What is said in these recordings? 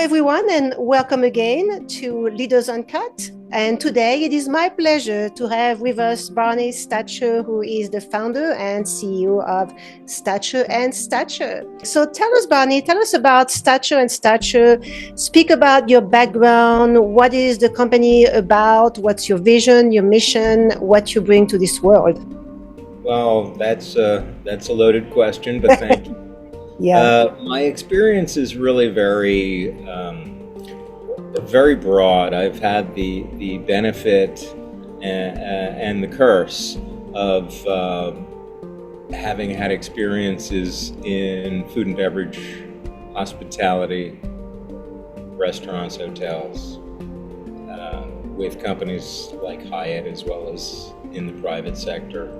everyone, and welcome again to Leaders Uncut. And today it is my pleasure to have with us Barney Stacher, who is the founder and CEO of StacherandStacher. So tell us, Barney, tell us about StacherandStacher. Speak about your background. What is the company about? What's your vision, your mission, what you bring to this world? Well, that's a loaded question, but thank you. Yeah. My experience is really very broad. I've had the benefit and the curse of having had experiences in food and beverage, hospitality, restaurants, hotels, with companies like Hyatt as well as in the private sector.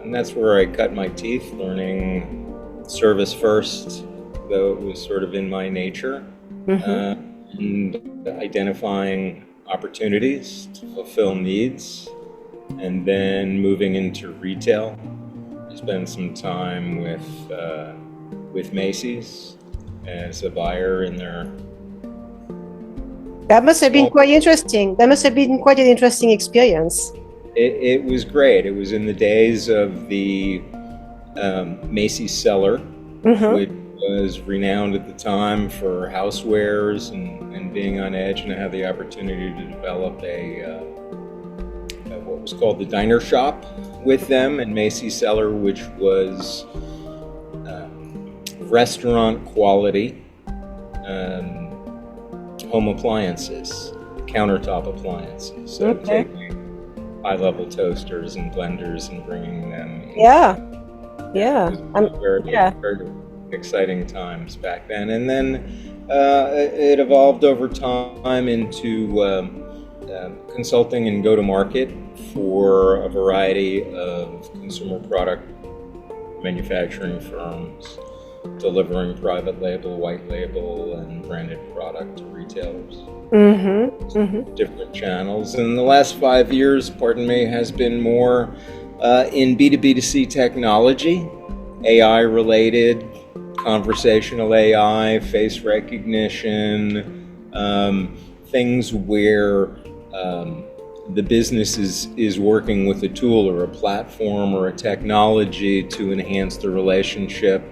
And that's where I cut my teeth, learning service first, though it was sort of in my nature, and identifying opportunities to fulfill needs, and then moving into retail. I spent some time with Macy's as a buyer in their. That must have been quite interesting. That must have been quite an interesting experience. It was great. It was in the days of the Macy's cellar, which was renowned at the time for housewares and being on edge, and I had the opportunity to develop what was called the diner shop with them in Macy's cellar, which was restaurant quality home appliances, countertop appliances. So taking high-level toasters and blenders and bringing them in. Very exciting times back then. And then it evolved over time into consulting and go-to-market for a variety of consumer product manufacturing firms, delivering private label, white label, and branded product to retailers. Different channels. And the last 5 years, has been more in B2B2C technology, AI-related, conversational AI, face recognition, things where the business is working with a tool or a platform or a technology to enhance the relationship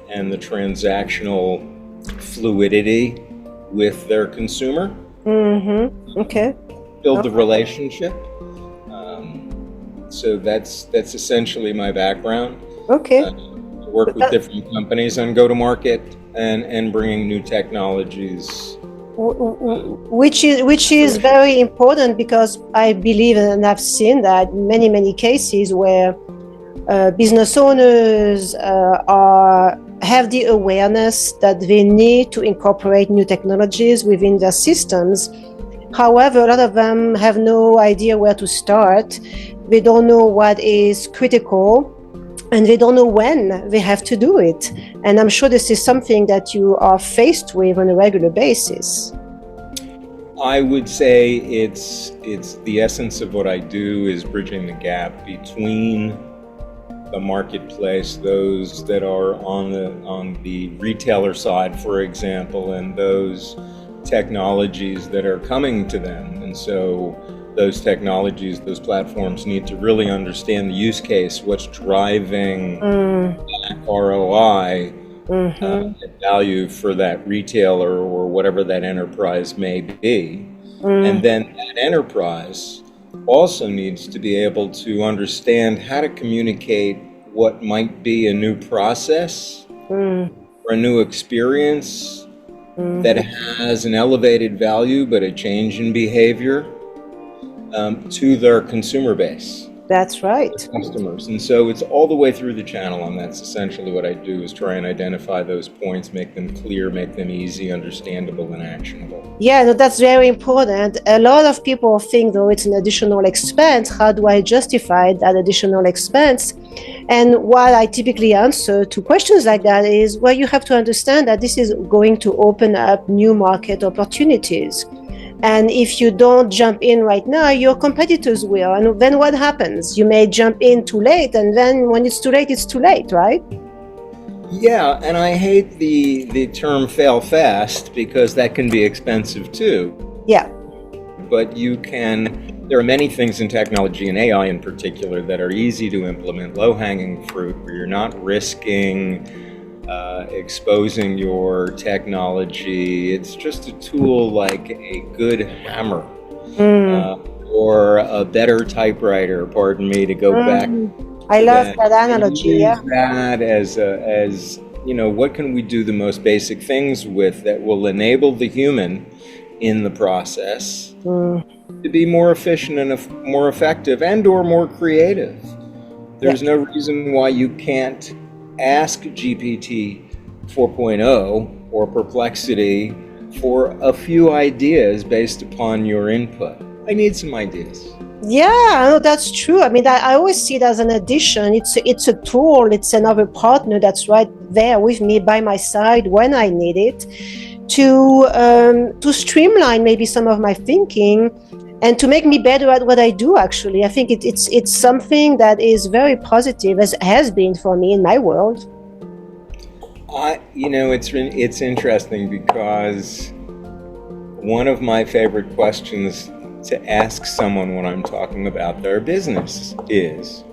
and the transactional fluidity with their consumer. Build the relationship. So that's essentially my background. Work with different companies on go-to-market and bringing new technologies. Which is very important, because I believe, and I've seen that in many cases where business owners have the awareness that they need to incorporate new technologies within their systems. However, a lot of them have no idea where to start. They don't know what is critical, and they don't know when they have to do it. And I'm sure this is something that you are faced with on a regular basis. I would say it's the essence of what I do is bridging the gap between the marketplace, those that are on the retailer side, for example, and those technologies that are coming to them. And so those technologies, those platforms need to really understand the use case, what's driving ROI, value for that retailer or whatever that enterprise may be. And then that enterprise also needs to be able to understand how to communicate what might be a new process or a new experience that has an elevated value but a change in behavior to their consumer base. That's right. Customers. And so it's all the way through the channel, and that's essentially what I do, is try and identify those points, make them clear, make them easy, understandable, and actionable. Yeah, no, that's very important. A lot of people think, though, it's an additional expense. How do I justify that additional expense? And what I typically answer to questions like that is, well, you have to understand that this is going to open up new market opportunities. And if you don't jump in right now, your competitors will. And then what happens? You may jump in too late, and then when it's too late, right? Yeah, and I hate the term fail fast because that can be expensive too. Yeah. But there are many things in technology and AI in particular that are easy to implement, low-hanging fruit, where you're not risking exposing your technology. It's just a tool like a good hammer or a better typewriter, pardon me, to go back I to love that. that And analogy. use Yeah. that as what can we do the most basic things with that will enable the human in the process to be more efficient and more effective and or more creative. Yeah. There's no reason why you can't ask GPT 4.0 or Perplexity for a few ideas based upon your input. I need some ideas. Yeah, no, that's true. I mean, I always see it as an addition. It's a tool. It's another partner that's right there with me by my side when I need it to streamline maybe some of my thinking and to make me better at what I do. Actually, I think it's something that is very positive, as has been for me in my world. It's interesting because one of my favorite questions to ask someone when I'm talking about their business is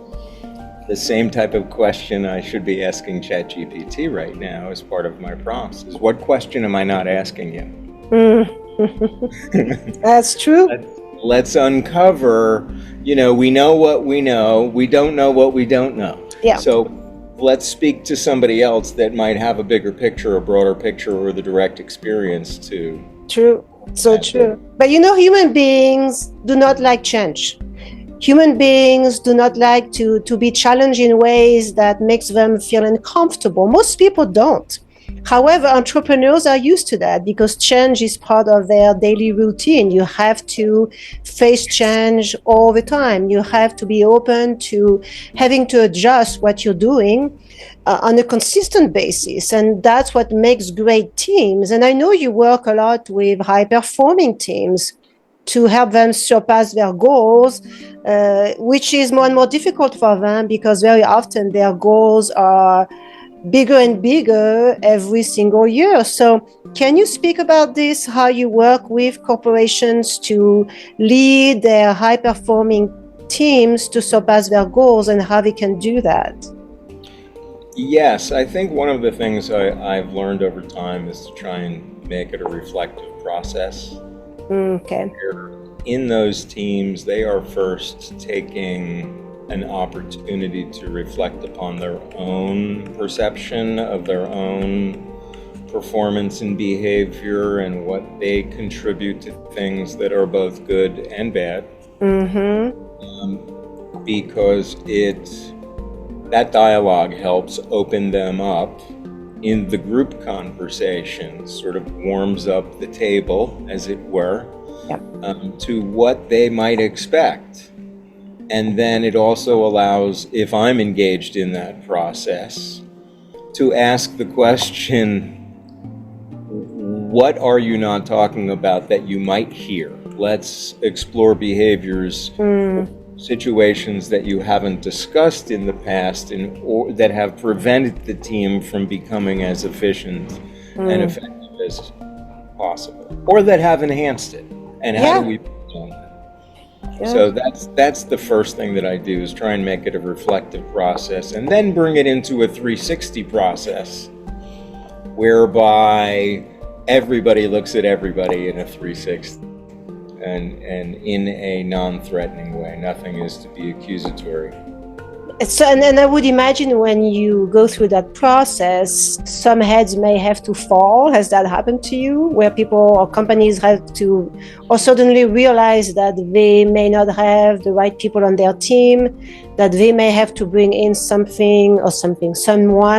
the same type of question I should be asking ChatGPT right now as part of my prompts is, what question am I not asking you? That's true. Let's uncover, we know what we know, we don't know what we don't know. Yeah. So let's speak to somebody else that might have a bigger picture, a broader picture, or the direct experience to. True. So true. But human beings do not like change. Human beings do not like to be challenged in ways that makes them feel uncomfortable. Most people don't. However, entrepreneurs are used to that because change is part of their daily routine. You have to face change all the time. You have to be open to having to adjust what you're doing on a consistent basis. And that's what makes great teams. And I know you work a lot with high-performing teams to help them surpass their goals, which is more and more difficult for them because very often their goals are bigger and bigger every single year. So can you speak about this, how you work with corporations to lead their high-performing teams to surpass their goals and how they can do that? Yes, I think one of the things I've learned over time is to try and make it a reflective process. Okay. In those teams, they are first taking an opportunity to reflect upon their own perception of their own performance and behavior and what they contribute to things that are both good and bad. Because that dialogue helps open them up in the group conversation, sort of warms up the table, as it were, to what they might expect. And then it also allows, if I'm engaged in that process, to ask the question, what are you not talking about that you might hear? Let's explore behaviors, situations that you haven't discussed in the past or that have prevented the team from becoming as efficient and effective as possible, or that have enhanced it. And how do we build on that? So that's the first thing that I do, is try and make it a reflective process and then bring it into a 360 process whereby everybody looks at everybody in a 360 and in a non-threatening way. Nothing is to be accusatory. So, and I would imagine when you go through that process, some heads may have to fall. Has that happened to you, where people or companies have to, or suddenly realize that they may not have the right people on their team, that they may have to bring in someone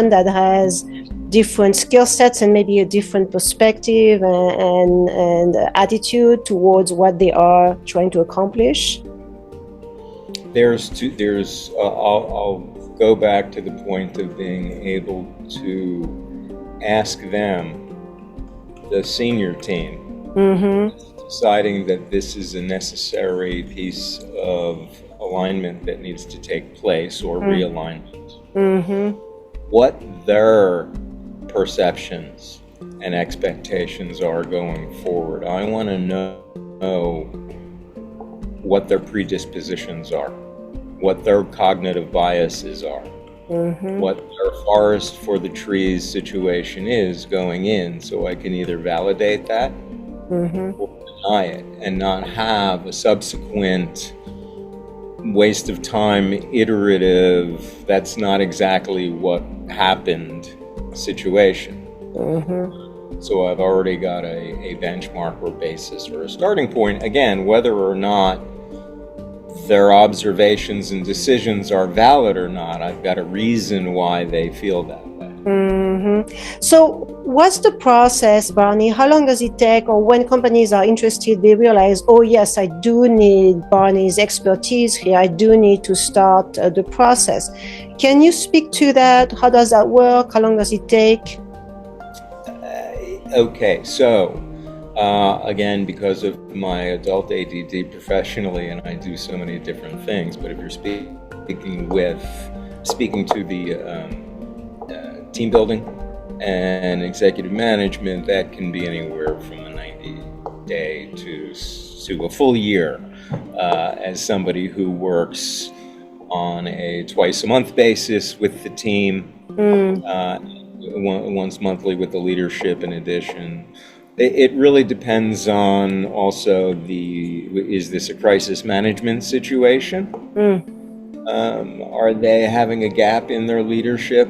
that has different skill sets and maybe a different perspective and attitude towards what they are trying to accomplish? I'll go back to the point of being able to ask them, the senior team, deciding that this is a necessary piece of alignment that needs to take place, or realignment. what their perceptions and expectations are going forward. I want to know what their predispositions are, what their cognitive biases are, what their forest for the trees situation is going in, so I can either validate that or deny it, and not have a subsequent waste of time, iterative, that's not exactly what happened situation. So I've already got a benchmark or basis or a starting point, again, whether or not their observations and decisions are valid or not. I've got a reason why they feel that way. So what's the process, Barney? How long does it take, or when companies are interested, they realize, oh yes, I do need Barney's expertise here, I do need to start the process. Can you speak to that? How does that work? How long does it take? Okay, so again, because of my adult ADD professionally, and I do so many different things, but if you're speaking to the team building and executive management, that can be anywhere from a 90-day to a full year, as somebody who works on a twice-a-month basis with the team, once monthly with the leadership in addition. It really depends on also is this a crisis management situation? Are they having a gap in their leadership?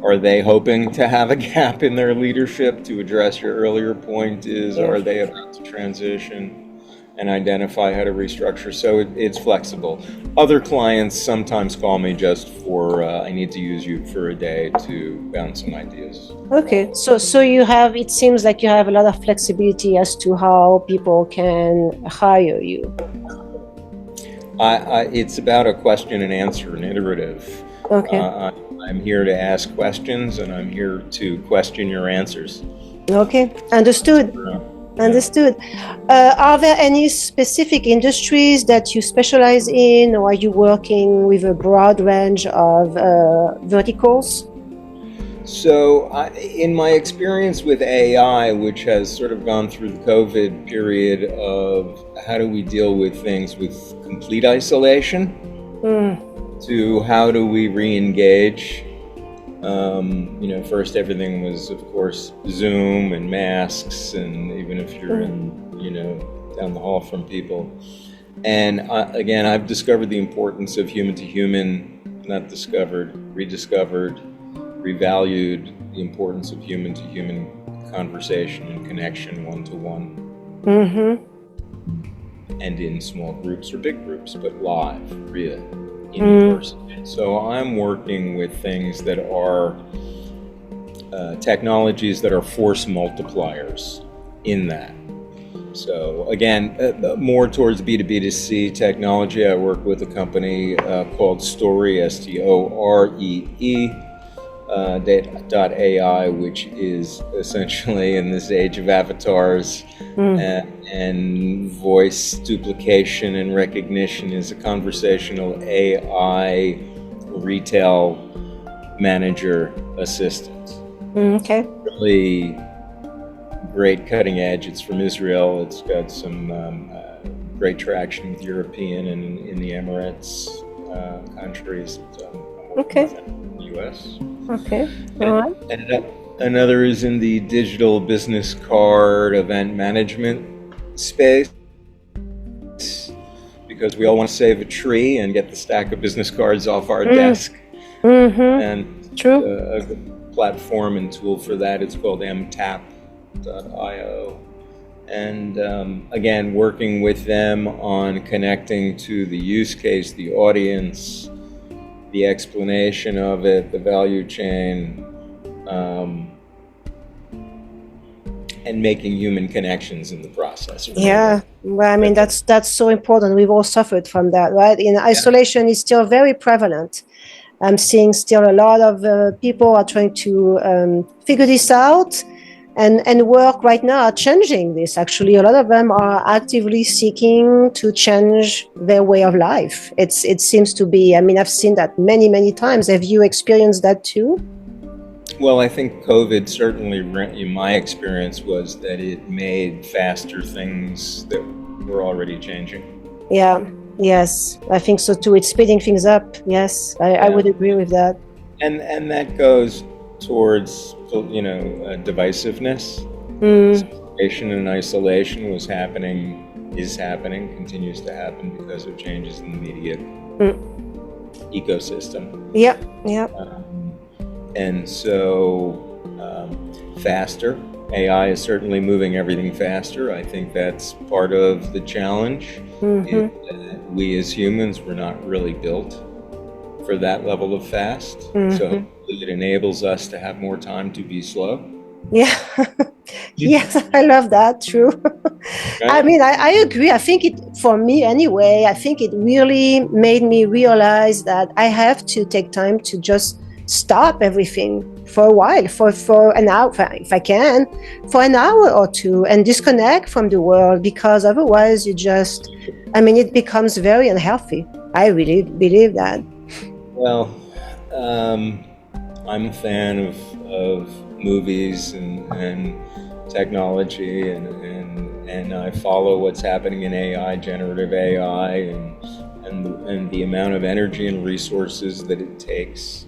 Are they hoping to have a gap in their leadership? To address your earlier point is, are they about to transition and identify how to restructure? So it's flexible. Other clients sometimes call me just for, I need to use you for a day to bounce some ideas. Okay, so you have, it seems like you have a lot of flexibility as to how people can hire you. It's about a question and answer, an iterative. Okay. I'm here to ask questions, and I'm here to question your answers. Okay, understood. Understood. Are there any specific industries that you specialize in, or are you working with a broad range of verticals? So in my experience with AI, which has sort of gone through the COVID period of how do we deal with things with complete isolation, to how do we re-engage. First everything was, of course, Zoom and masks, and even if you're in, down the hall from people. And again, I've discovered the importance of human to human, not discovered, rediscovered, revalued the importance of human to human conversation and connection, one to one. And in small groups or big groups, but live, real, in person. So I'm working with things that are technologies that are force multipliers in that. So again, more towards B2B2C technology. I work with a company called Storee, STOREE, .ai, which is essentially, in this age of avatars and voice duplication and recognition, is a conversational AI retail manager assistant. Okay. Really great, cutting edge. It's from Israel. It's got some great traction with European and in the Emirates countries. Okay. In the US. Okay. All right. And another is in the digital business card event management space, because we all want to save a tree and get the stack of business cards off our desk. And True. a platform and tool for that, it's called mtap.io. And again, working with them on connecting to the use case, the audience, the explanation of it, the value chain, and making human connections in the process. Yeah, well, I mean, that's so important. We've all suffered from that, right? In isolation is still very prevalent. I'm seeing still a lot of people are trying to figure this out and work right now at changing this. Actually, a lot of them are actively seeking to change their way of life. It seems to be, I mean, I've seen that many, many times. Have you experienced that too? Well, I think COVID certainly, in my experience, was that it made faster things that were already changing. Yeah, yes, I think so too. It's speeding things up. Yes, I would agree with that. And that goes towards, divisiveness. Separation and isolation is happening, continues to happen because of changes in the media ecosystem. Yeah. And so faster. AI is certainly moving everything faster. I think that's part of the challenge. We as humans were not really built for that level of fast. So hopefully it enables us to have more time to be slow. Yeah. Yes, I love that. True. Right? I mean, I agree. I think for me anyway, I think it really made me realize that I have to take time to just stop everything for a while, for an hour, if I can, for an hour or two, and disconnect from the world, because otherwise it becomes very unhealthy. I really believe that. Well, I'm a fan of movies and technology, and I follow what's happening in AI, generative AI, and the amount of energy and resources that it takes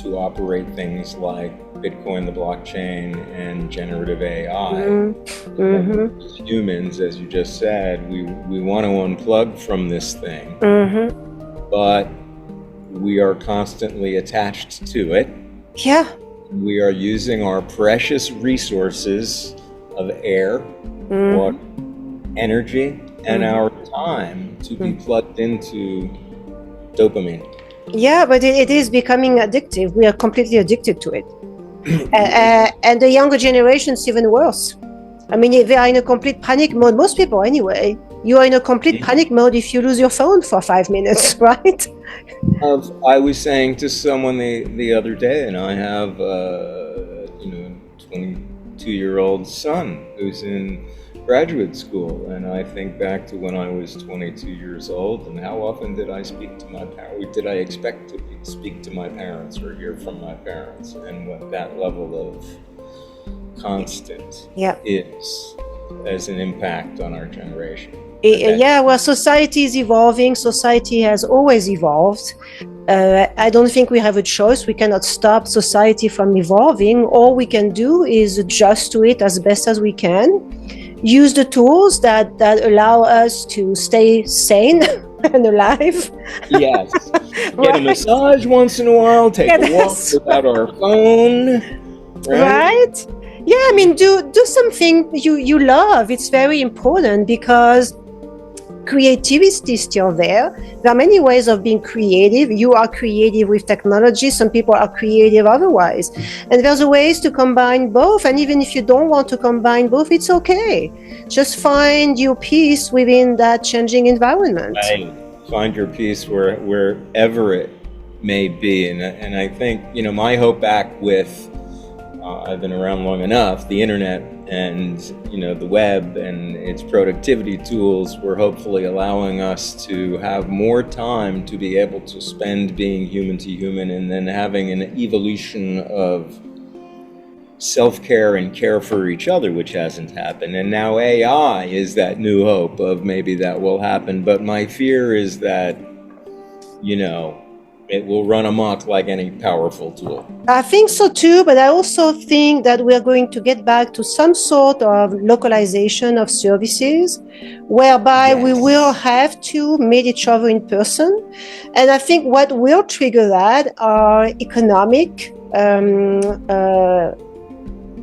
to operate things like Bitcoin, the blockchain, and generative AI. As humans, as you just said, we want to unplug from this thing, but we are constantly attached to it. Yeah. We are using our precious resources of air, water, energy, and our time to be plugged into dopamine. Yeah, but it is becoming addictive. We are completely addicted to it. And the younger generation's even worse. I mean, they are in a complete panic mode. Most people, anyway. You are in a complete panic mode if you lose your phone for 5 minutes, right? I was saying to someone the other day, and I have a 22-year-old son who's in graduate school, and I think back to when I was 22 years old, and how often did I speak to my parents? Did I expect to speak to my parents or hear from my parents? And what that level of constant is as an impact on our generation. Yeah, well, society is evolving. Society has always evolved. I don't think we have a choice. We cannot stop society from evolving. All we can do is adjust to it as best as we can. Use the tools that allow us to stay sane and alive. Yes. Get a massage once in a while. Take a walk without our phone. Right? Yeah, I mean, do something you love. It's very important, because creativity is still there. There are many ways of being creative. You are creative with technology. Some people are creative otherwise. And there's ways to combine both. And even if you don't want to combine both, it's okay. Just find your peace within that changing environment. Right. Find your peace wherever it may be. And I think, my hope back with, I've been around long enough, the internet and the web and its productivity tools were hopefully allowing us to have more time to be able to spend being human to human, and then having an evolution of self-care and care for each other, which hasn't happened. And now AI is that new hope of maybe that will happen. But my fear is that, it will run amok like any powerful tool. I think so too, but I also think that we are going to get back to some sort of localization of services, whereby we will have to meet each other in person. And I think what will trigger that are economic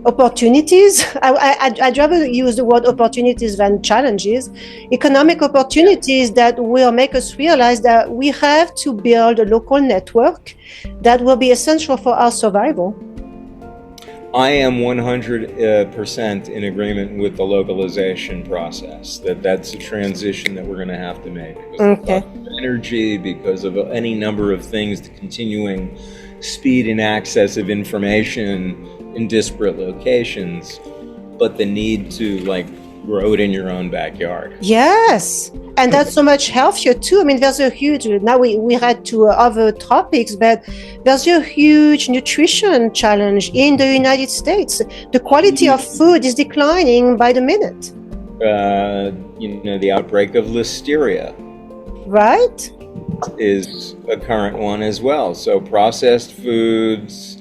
opportunities. I'd rather use the word opportunities than challenges. Economic opportunities that will make us realize that we have to build a local network that will be essential for our survival. I am 100% in agreement with the localization process. That's a transition that we're going to have to make because of energy, because of any number of things, the continuing speed and access of information in disparate locations, but the need to grow it in your own backyard. Yes, and that's so much healthier too. I mean, there's a huge, now we had to other topics, but there's a huge nutrition challenge in the United States. The quality of food is declining by the minute. The outbreak of listeria, right, is a current one as well. So processed foods,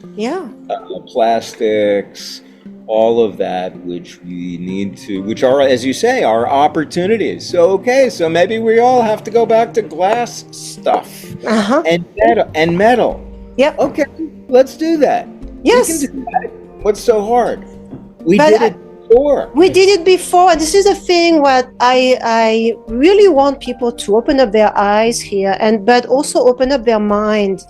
plastics, all of that, which we need to, which are, as you say, are opportunities. So, okay, so maybe we all have to go back to glass stuff and metal. Yep. Okay, let's do that. Yes. We can do that. What's so hard? We did it before. We did it before. And this is the thing what I really want people to open up their eyes here, but also open up their mind,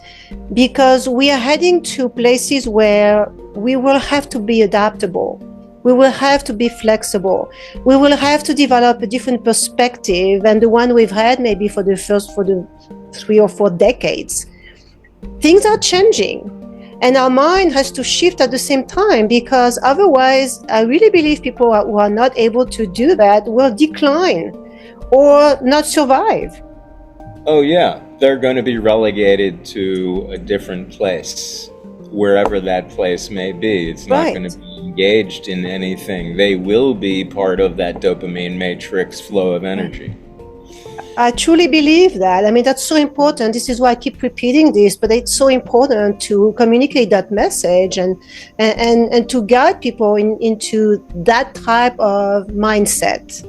because we are heading to places where we will have to be adaptable. We will have to be flexible. We will have to develop a different perspective than the one we've had maybe for the 3 or 4 decades. Things are changing, and our mind has to shift at the same time, because otherwise, I really believe people who are not able to do that will decline or not survive. Oh yeah, they're going to be relegated to a different place, wherever that place may be. It's not going to be engaged in anything. They will be part of that dopamine matrix flow of energy. I truly believe that. I mean, that's so important. This is why I keep repeating this, but it's so important to communicate that message and to guide people into that type of mindset.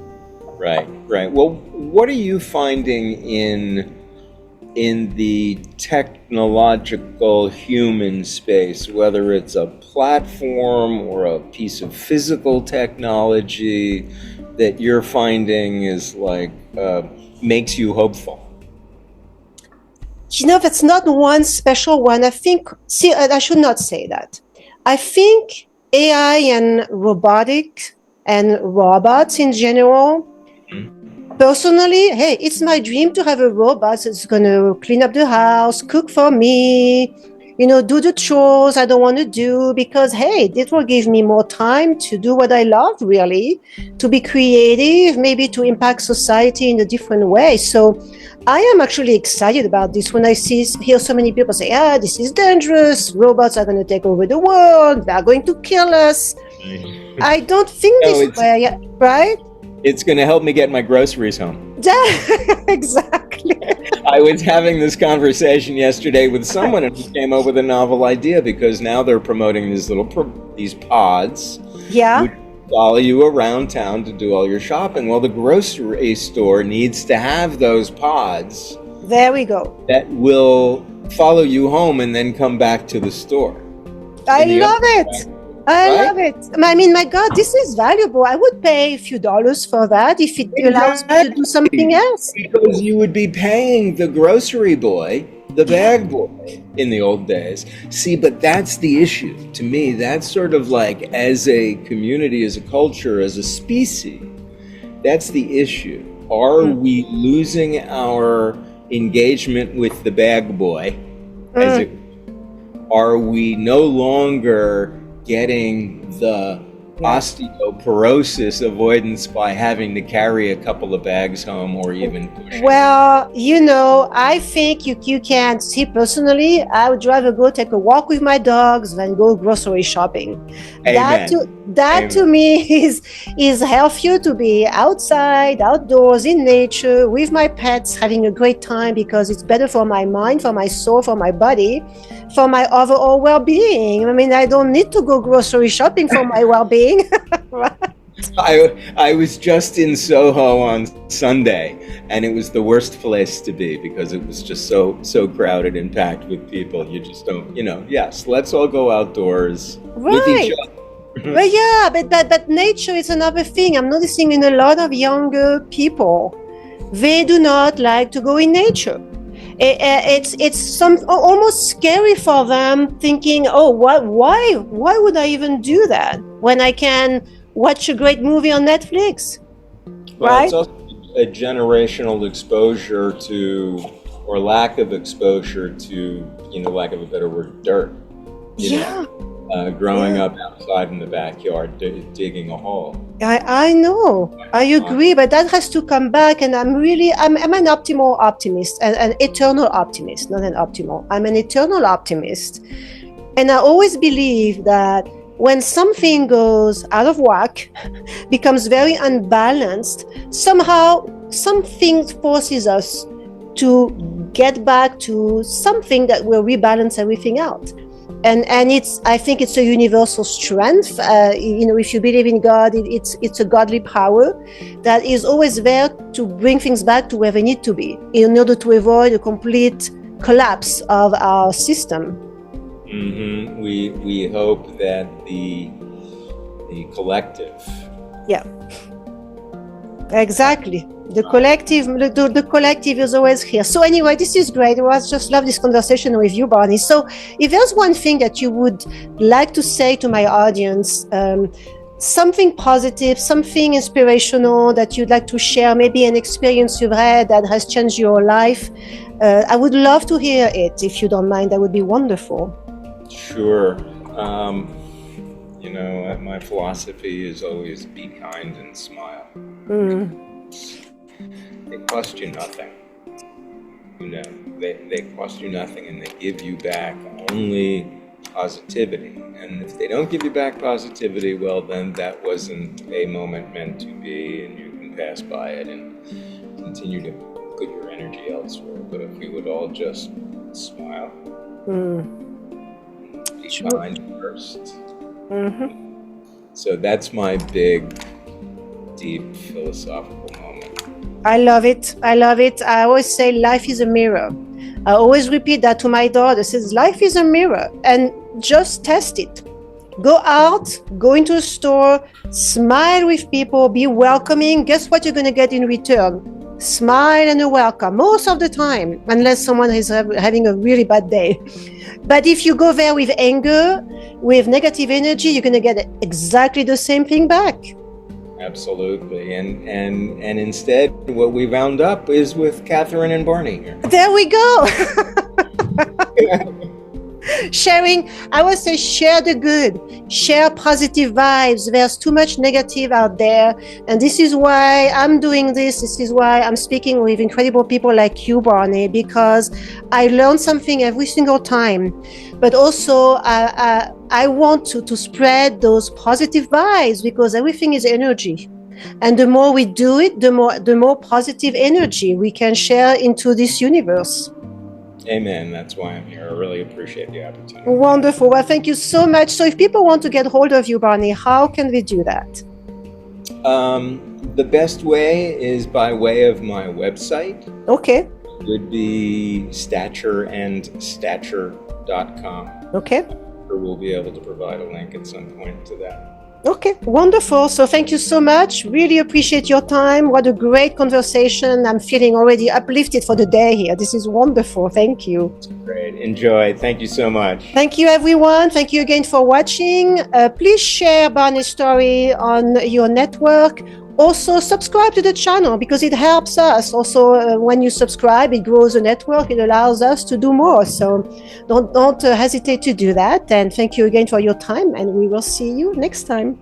Right. Well, what are you finding in the technological human space, whether it's a platform or a piece of physical technology, that you're finding is like makes you hopeful? That's not one special one. I should not say that. I think AI and robotics and robots in general, personally, hey, it's my dream to have a robot that's going to clean up the house, cook for me, do the chores I don't want to do, because, hey, this will give me more time to do what I love, really, to be creative, maybe to impact society in a different way. So I am actually excited about this when I hear so many people say, this is dangerous. Robots are going to take over the world. They're going to kill us. I don't think this way, right? It's going to help me get my groceries home. Exactly. I was having this conversation yesterday with someone, and he came up with a novel idea, because now they're promoting these pods, which follow you around town to do all your shopping. Well, the grocery store needs to have those pods. There we go. That will follow you home and then come back to the store. I love it. I love it. I mean, my God, this is valuable. I would pay a few dollars for that if it allows me to do something else. Because you would be paying the grocery boy, the bag boy in the old days. See, but that's the issue. To me, that's sort of like, as a community, as a culture, as a species, that's the issue. Are we losing our engagement with the bag boy? Are we no longer getting the osteoporosis avoidance by having to carry a couple of bags home, or even push? Well, I think you can see, personally, I would rather go take a walk with my dogs than go grocery shopping. Amen. That to me is healthier, to be outside, outdoors, in nature, with my pets, having a great time, because it's better for my mind, for my soul, for my body, for my overall well-being. I mean, I don't need to go grocery shopping for my well-being. Right? I was just in Soho on Sunday, and it was the worst place to be, because it was just so crowded and packed with people. You just don't, yes, let's all go outdoors with each other. But nature is another thing. I'm noticing in a lot of younger people, they do not like to go in nature. It's almost scary for them, thinking, why would I even do that when I can watch a great movie on Netflix? Well, right? It's also a generational exposure to, or lack of exposure to, lack of a better word, dirt. growing up outside in the backyard, digging a hole. I know, I agree, but that has to come back. And I'm an optimal optimist, an eternal optimist, not an optimal. I'm an eternal optimist. And I always believe that when something goes out of whack, becomes very unbalanced, somehow something forces us to get back to something that will rebalance everything out. And I think it's a universal strength. If you believe in God, it's a godly power that is always there to bring things back to where they need to be in order to avoid a complete collapse of our system. Mm-hmm. We hope that the collective. Yeah. Exactly. The collective is always here. So anyway, this is great. I just love this conversation with you, Barney. So if there's one thing that you would like to say to my audience, something positive, something inspirational that you'd like to share, maybe an experience you've had that has changed your life, I would love to hear it. If you don't mind, that would be wonderful. Sure. My philosophy is always be kind and smile. They cost you nothing. They cost you nothing, and they give you back only positivity. And if they don't give you back positivity, well, then that wasn't a moment meant to be, and you can pass by it and continue to put your energy elsewhere. But if we would all just smile, be kind first. Mm-hmm. So that's my big, deep philosophical moment. I love it. I always say life is a mirror. I always repeat that to my daughter. Says life is a mirror, and just test it. Go out, go into a store, smile with people, be welcoming. Guess what you're going to get in return? Smile and a welcome most of the time, unless someone is having a really bad day. But if you go there with anger, with negative energy, you're going to get exactly the same thing back. Absolutely. And instead, what we wound up is with Catherine and Barney here. There we go. Sharing, I would say share the good, share positive vibes. There's too much negative out there. And this is why I'm doing this. This is why I'm speaking with incredible people like you, Barney, because I learn something every single time. But also, I want to spread those positive vibes, because everything is energy. And the more we do it, the more positive energy we can share into this universe. Amen. That's why I'm here. I really appreciate the opportunity. Wonderful. Well, thank you so much. So if people want to get hold of you, Barney, how can they do that? The best way is by way of my website. Okay. It would be StacherandStacher.com. Okay. We'll be able to provide a link at some point to that. Okay, wonderful. So thank you so much. Really appreciate your time. What a great conversation. I'm feeling already uplifted for the day here. This is wonderful. Thank you. Great. Enjoy. Thank you so much. Thank you, everyone. Thank you again for watching. Please share Barney's story on your network. Also, subscribe to the channel, because it helps us. Also, when you subscribe, it grows the network. It allows us to do more. So don't hesitate to do that. And thank you again for your time. And we will see you next time.